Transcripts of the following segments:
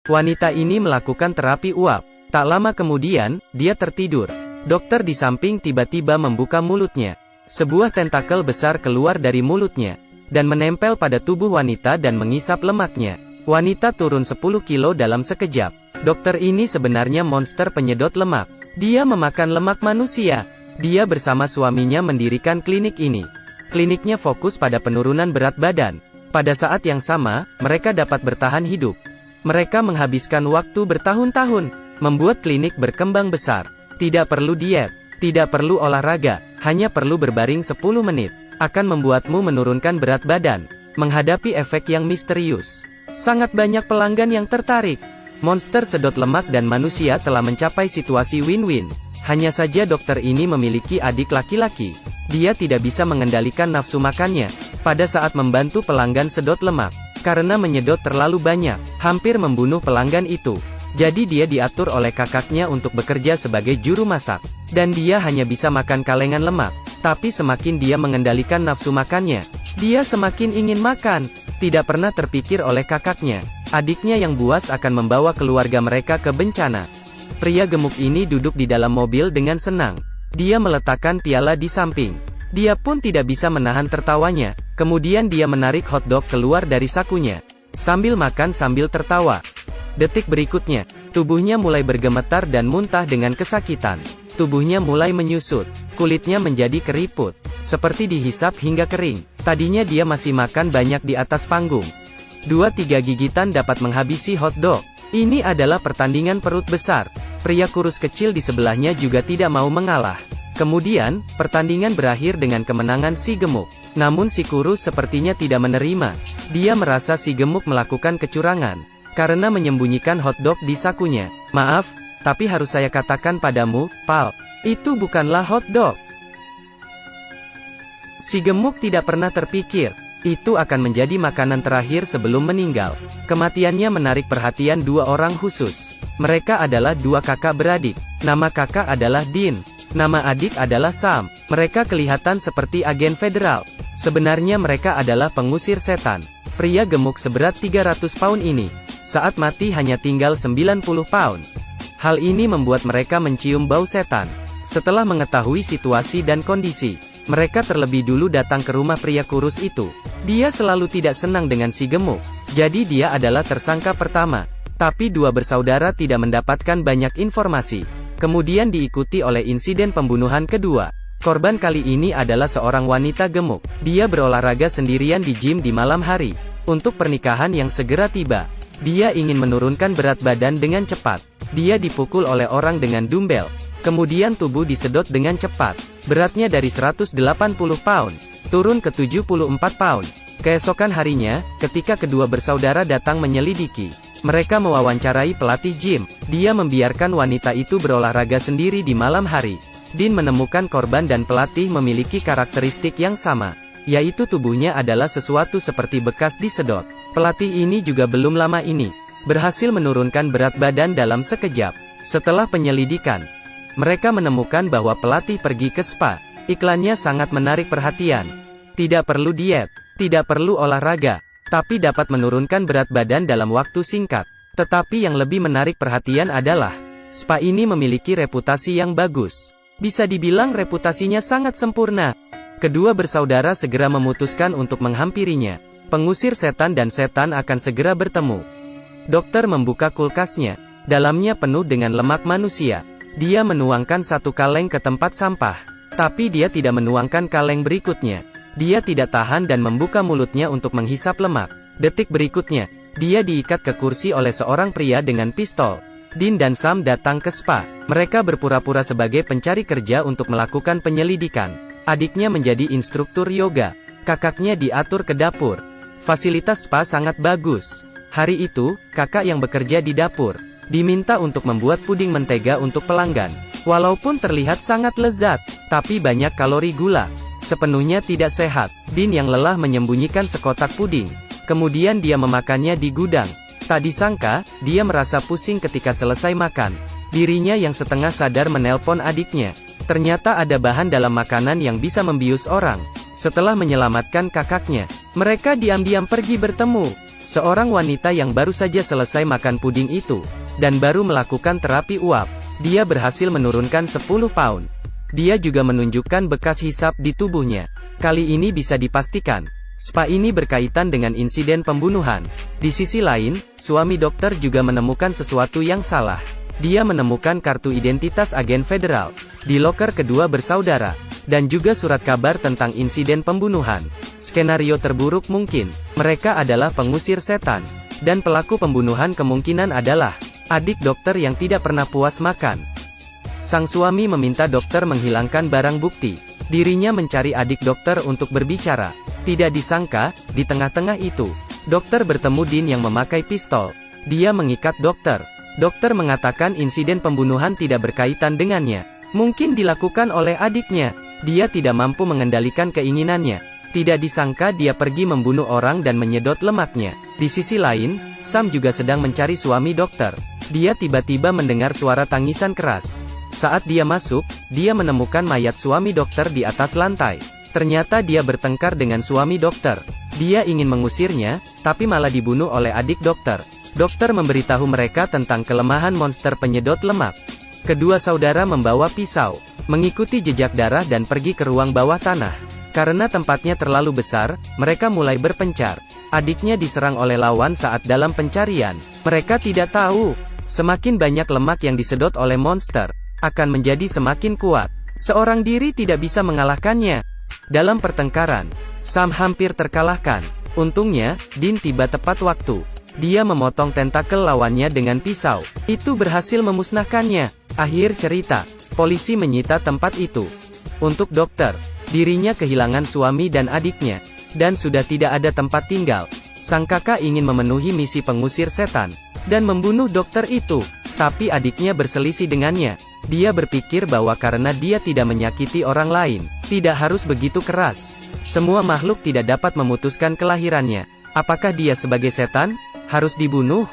Wanita ini melakukan terapi uap. Tak lama kemudian, dia tertidur. Dokter di samping tiba-tiba membuka mulutnya. Sebuah tentakel besar keluar dari mulutnya, dan menempel pada tubuh wanita dan mengisap lemaknya. Wanita turun 10 kilo dalam sekejap. Dokter ini sebenarnya monster penyedot lemak. Dia memakan lemak manusia. Dia bersama suaminya mendirikan klinik ini. Kliniknya fokus pada penurunan berat badan. Pada saat yang sama, mereka dapat bertahan hidup. Mereka menghabiskan waktu bertahun-tahun, membuat klinik berkembang besar. Tidak perlu diet, tidak perlu olahraga, hanya perlu berbaring 10 menit. Akan membuatmu menurunkan berat badan, menghadapi efek yang misterius. Sangat banyak pelanggan yang tertarik. Monster sedot lemak dan manusia telah mencapai situasi win-win. Hanya saja dokter ini memiliki adik laki-laki. Dia tidak bisa mengendalikan nafsu makannya pada saat membantu pelanggan sedot lemak. Karena menyedot terlalu banyak, hampir membunuh pelanggan itu. Jadi dia diatur oleh kakaknya untuk bekerja sebagai juru masak. Dan dia hanya bisa makan kalengan lemak. Tapi semakin dia mengendalikan nafsu makannya, dia semakin ingin makan. Tidak pernah terpikir oleh kakaknya, adiknya yang buas akan membawa keluarga mereka ke bencana. Pria gemuk ini duduk di dalam mobil dengan senang. Dia meletakkan piala di samping. Dia pun tidak bisa menahan tertawanya. Kemudian dia menarik hotdog keluar dari sakunya. Sambil makan sambil tertawa. Detik berikutnya, tubuhnya mulai bergemetar dan muntah dengan kesakitan. Tubuhnya mulai menyusut. Kulitnya menjadi keriput. Seperti dihisap hingga kering. Tadinya dia masih makan banyak di atas panggung. 2-3 gigitan dapat menghabisi hotdog. Ini adalah pertandingan perut besar. Pria kurus kecil di sebelahnya juga tidak mau mengalah. Kemudian, pertandingan berakhir dengan kemenangan si gemuk. Namun si kurus sepertinya tidak menerima. Dia merasa si gemuk melakukan kecurangan. Karena menyembunyikan hotdog di sakunya. Maaf, tapi harus saya katakan padamu, Pal. Itu bukanlah hotdog. Si gemuk tidak pernah terpikir. Itu akan menjadi makanan terakhir sebelum meninggal. Kematiannya menarik perhatian dua orang khusus. Mereka adalah dua kakak beradik. Nama kakak adalah Dean. Nama adik adalah Sam. Mereka kelihatan seperti agen federal. Sebenarnya mereka adalah pengusir setan. Pria gemuk seberat 300 pound ini, saat mati hanya tinggal 90 pound. Hal ini membuat mereka mencium bau setan. Setelah mengetahui situasi dan kondisi, mereka terlebih dulu datang ke rumah pria kurus itu. Dia selalu tidak senang dengan si gemuk. Jadi dia adalah tersangka pertama. Tapi dua bersaudara tidak mendapatkan banyak informasi. Kemudian diikuti oleh insiden pembunuhan kedua. Korban kali ini adalah seorang wanita gemuk. Dia berolahraga sendirian di gym di malam hari. Untuk pernikahan yang segera tiba. Dia ingin menurunkan berat badan dengan cepat. Dia dipukul oleh orang dengan dumbbell. Kemudian tubuh disedot dengan cepat. Beratnya dari 180 pound, turun ke 74 pound. Keesokan harinya, ketika kedua bersaudara datang menyelidiki, mereka mewawancarai pelatih gym. Dia membiarkan wanita itu berolahraga sendiri di malam hari. Dean menemukan korban dan pelatih memiliki karakteristik yang sama, yaitu tubuhnya adalah sesuatu seperti bekas disedot. Pelatih ini juga belum lama ini berhasil menurunkan berat badan dalam sekejap. Setelah penyelidikan, mereka menemukan bahwa pelatih pergi ke spa. Iklannya sangat menarik perhatian. Tidak perlu diet, tidak perlu olahraga, tapi dapat menurunkan berat badan dalam waktu singkat. Tetapi yang lebih menarik perhatian adalah, spa ini memiliki reputasi yang bagus. Bisa dibilang reputasinya sangat sempurna. Kedua bersaudara segera memutuskan untuk menghampirinya. Pengusir setan dan setan akan segera bertemu. Dokter membuka kulkasnya. Dalamnya penuh dengan lemak manusia. Dia menuangkan satu kaleng ke tempat sampah. Tapi dia tidak menuangkan kaleng berikutnya. Dia tidak tahan dan membuka mulutnya untuk menghisap lemak. Detik berikutnya, dia diikat ke kursi oleh seorang pria dengan pistol. Dean dan Sam datang ke spa. Mereka berpura-pura sebagai pencari kerja untuk melakukan penyelidikan. Adiknya menjadi instruktur yoga. Kakaknya diatur ke dapur. Fasilitas spa sangat bagus. Hari itu, kakak yang bekerja di dapur diminta untuk membuat puding mentega untuk pelanggan. Walaupun terlihat sangat lezat, tapi banyak kalori gula. Sepenuhnya tidak sehat. Dean yang lelah menyembunyikan sekotak puding. Kemudian dia memakannya di gudang. Tak disangka, dia merasa pusing ketika selesai makan. Dirinya yang setengah sadar menelpon adiknya. Ternyata ada bahan dalam makanan yang bisa membius orang. Setelah menyelamatkan kakaknya, mereka diam-diam pergi bertemu. Seorang wanita yang baru saja selesai makan puding itu, dan baru melakukan terapi uap. Dia berhasil menurunkan 10 pound. Dia juga menunjukkan bekas hisap di tubuhnya. Kali ini bisa dipastikan, spa ini berkaitan dengan insiden pembunuhan. Di sisi lain, suami dokter juga menemukan sesuatu yang salah. Dia menemukan kartu identitas agen federal di loker kedua bersaudara, dan juga surat kabar tentang insiden pembunuhan. Skenario terburuk mungkin, mereka adalah pengusir setan, dan pelaku pembunuhan kemungkinan adalah adik dokter yang tidak pernah puas makan. Sang suami meminta dokter menghilangkan barang bukti. Dirinya mencari adik dokter untuk berbicara. Tidak disangka, di tengah-tengah itu, dokter bertemu Dean yang memakai pistol. Dia mengikat dokter. Dokter mengatakan insiden pembunuhan tidak berkaitan dengannya. Mungkin dilakukan oleh adiknya. Dia tidak mampu mengendalikan keinginannya. Tidak disangka dia pergi membunuh orang dan menyedot lemaknya. Di sisi lain, Sam juga sedang mencari suami dokter. Dia tiba-tiba mendengar suara tangisan keras. Saat dia masuk, dia menemukan mayat suami dokter di atas lantai. Ternyata dia bertengkar dengan suami dokter. Dia ingin mengusirnya, tapi malah dibunuh oleh adik dokter. Dokter memberitahu mereka tentang kelemahan monster penyedot lemak. Kedua saudara membawa pisau, mengikuti jejak darah dan pergi ke ruang bawah tanah. Karena tempatnya terlalu besar, mereka mulai berpencar. Adiknya diserang oleh lawan saat dalam pencarian. Mereka tidak tahu, semakin banyak lemak yang disedot oleh monster, akan menjadi semakin kuat. Seorang diri tidak bisa mengalahkannya. Dalam pertengkaran, Sam hampir terkalahkan. Untungnya, Dean tiba tepat waktu. Dia memotong tentakel lawannya dengan pisau. Itu berhasil memusnahkannya. Akhir cerita, polisi menyita tempat itu. Untuk dokter, dirinya kehilangan suami dan adiknya, dan sudah tidak ada tempat tinggal. Sang kakak ingin memenuhi misi pengusir setan, dan membunuh dokter itu. Tapi adiknya berselisih dengannya. Dia berpikir bahwa karena dia tidak menyakiti orang lain, tidak harus begitu keras. Semua makhluk tidak dapat memutuskan kelahirannya. Apakah dia sebagai setan harus dibunuh?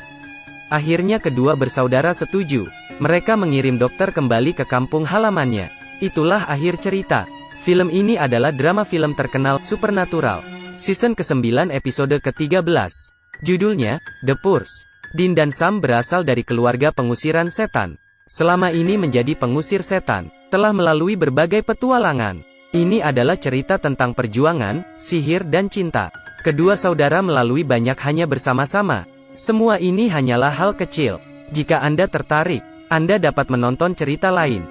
Akhirnya kedua bersaudara setuju. Mereka mengirim dokter kembali ke kampung halamannya. Itulah akhir cerita. Film ini adalah drama film terkenal, Supernatural. Season ke-9 episode ke-13. Judulnya, The Purge. Dean dan Sam berasal dari keluarga pengusiran setan. Selama ini menjadi pengusir setan, telah melalui berbagai petualangan. Ini adalah cerita tentang perjuangan, sihir dan cinta. Kedua saudara melalui banyak hanya bersama-sama. Semua ini hanyalah hal kecil. Jika Anda tertarik, Anda dapat menonton cerita lain.